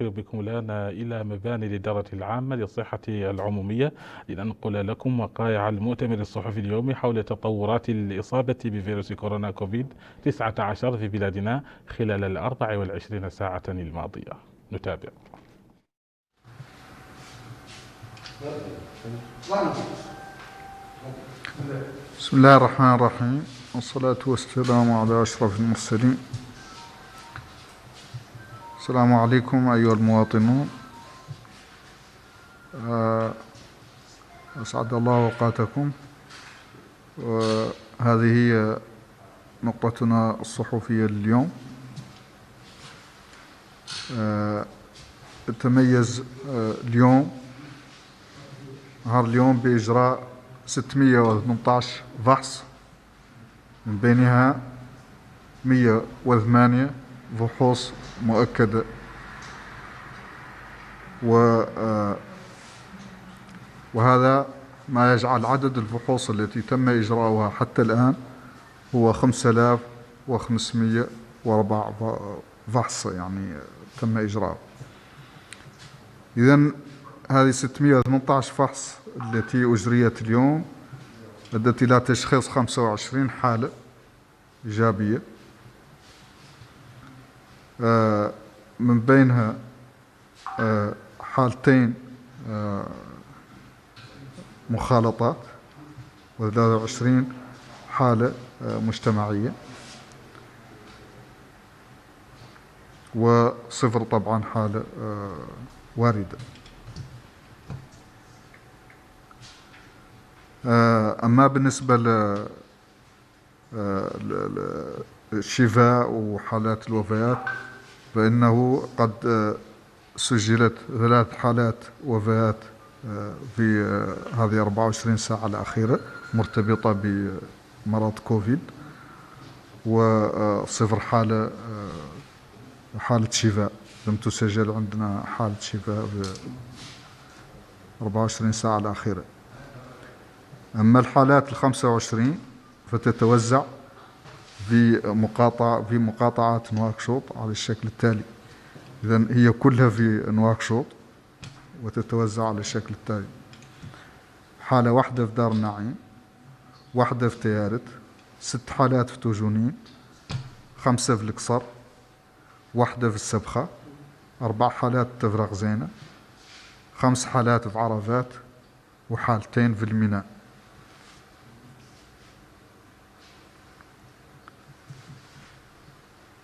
ننتقل بكم الآن إلى مباني الإدارة العامة للصحة العمومية لننقل لكم وقائع المؤتمر الصحفي اليومي حول تطورات الإصابة بفيروس كورونا كوفيد 19 في بلادنا خلال 24 ساعة الماضية. نتابع. بسم الله الرحمن الرحيم، والصلاة والسلام على أشرف المرسلين. السلام عليكم أيها المواطنون، أسعد الله أوقاتكم. وهذه هي نقطتنا الصحفية اليوم. تميز نهار اليوم بإجراء 618 فحص، من بينها 108 فحوص مؤكدة، وهذا ما يجعل عدد الفحوص التي تم إجراؤها حتى الآن هو 5504 فحص يعني تم إجراؤه. إذن هذه 618 فحص التي أجريت اليوم أدت إلى تشخيص 25 حالة إيجابية، من بينها حالتين مخالطات و23 حالة مجتمعية، وصفر طبعا حالة واردة. أما بالنسبة للشفاء وحالات الوفيات فإنه قد سجلت 3 حالات وفيات في هذه 24 ساعة الأخيرة مرتبطة بمرض كوفيد، وصفر حالة شفاء. لم تسجل عندنا حالة شفاء في 24 ساعة الأخيرة. أما الحالات 25 فتتوزع في مقاطعات نواكشوط على الشكل التالي. إذن هي كلها في نواكشوط وتتوزع على الشكل التالي: حالة واحدة في دار النعيم، واحدة في تيارت، 6 حالات في توجونين، 5 في القصر، واحدة في السبخة، 4 حالات في تفرغ زينة، 5 حالات في عرفات، وحالتين في الميناء.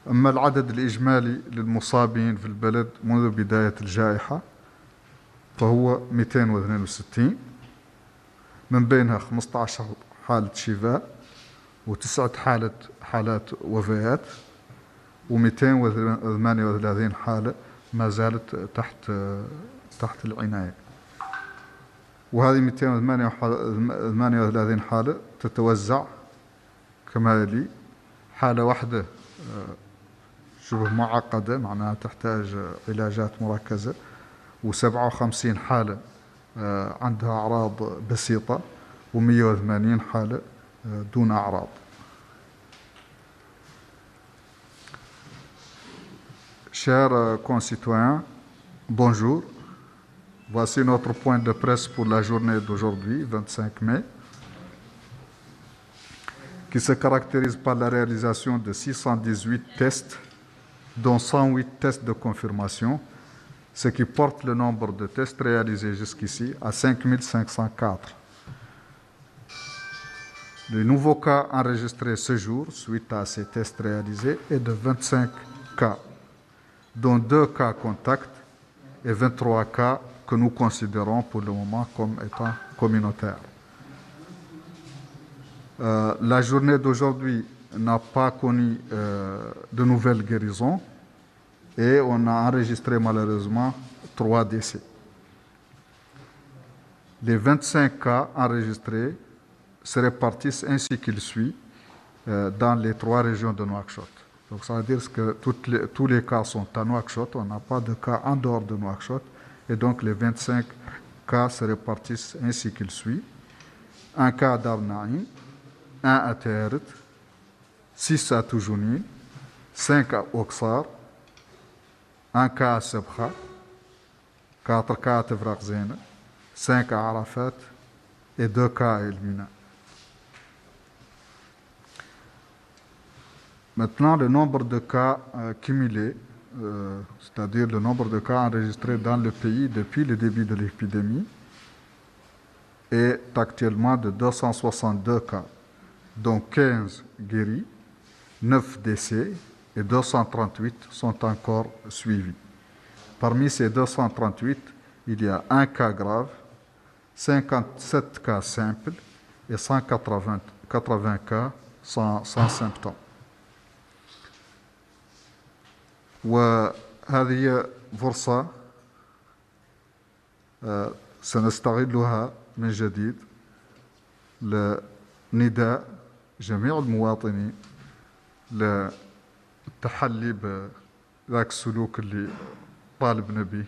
أما العدد الإجمالي للمصابين في البلد منذ بداية الجائحة فهو 262، من بينها 15 حالة شفاء و9 حالات وفيات، و238 حالة ما زالت تحت العناية. وهذه 238 حالة تتوزع كما يلي: حالة واحدة شبه معقدة معناها تحتاج علاجات مركزة، و57 حالة عندها أعراض بسيطة، و180 حالة دون أعراض. Chers concitoyens, bonjour. Voici notre point de presse pour la journée d'aujourd'hui, 25 mai, qui se caractérise par la réalisation de 618 tests, dont 108 tests de confirmation, ce qui porte le nombre de tests réalisés jusqu'ici à 5504. Le nouveau cas enregistré ce jour, suite à ces tests réalisés, est de 25 cas, dont 2 cas contacts et 23 cas que nous considérons pour le moment comme étant communautaires. La journée d'aujourd'hui n'a pas connu de nouvelles guérisons et on a enregistré malheureusement 3 décès. Les 25 cas enregistrés se répartissent ainsi qu'il suit dans les 3 régions de Nouakchott. Donc ça veut dire que tous les cas sont à Nouakchott, on n'a pas de cas en dehors de Nouakchott, et donc les 25 cas se répartissent ainsi qu'il suit: 1 cas à Dar Naïm, 1 à Teret, 6 à Toujouni, 5 à Oksar, 1 cas à Sebkha, 4 cas à Tevrakzene, 5 à Arafat et 2 cas à El Mina. Maintenant, le nombre de cas cumulés, c'est-à-dire le nombre de cas enregistrés dans le pays depuis le début de l'épidémie, est actuellement de 262 cas, dont 15 guéris, 9 décès et 238 sont encore suivis. Parmi ces 238, il y a un cas grave, 57 cas simples et 180 cas sans symptômes. وهذه فرصة سنستغلها من جديد لنداء جميع المواطنين للتحلي بذاك السلوك اللي طالبنا به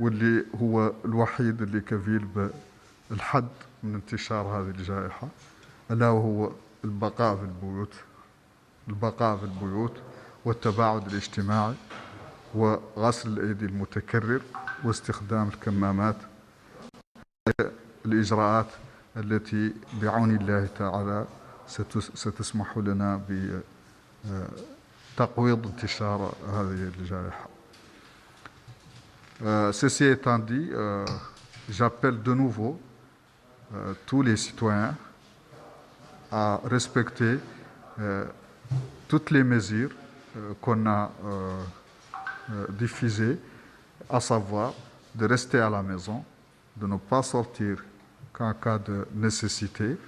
واللي هو الوحيد اللي كفيل بالحد من انتشار هذه الجائحة، ألا وهو البقاء في البيوت والتباعد الاجتماعي وغسل الأيدي المتكرر واستخدام الكمامات، الإجراءات التي بعون الله تعالى ستسمح لنا بتقويض انتشار هذه الجائحة. Ceci étant dit, j'appelle de nouveau tous les citoyens à respecter toutes les mesures qu'on a diffusées, à savoir de rester à la maison, de ne pas sortir qu'en cas de nécessité,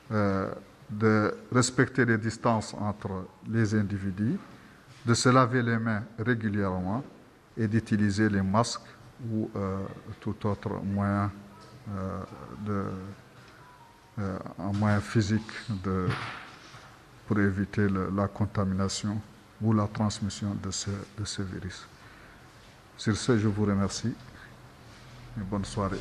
de respecter les distances entre les individus, de se laver les mains régulièrement et d'utiliser les masques ou tout autre moyen, un moyen physique pour éviter la contamination ou la transmission de ce virus. Sur ce, je vous remercie et bonne soirée.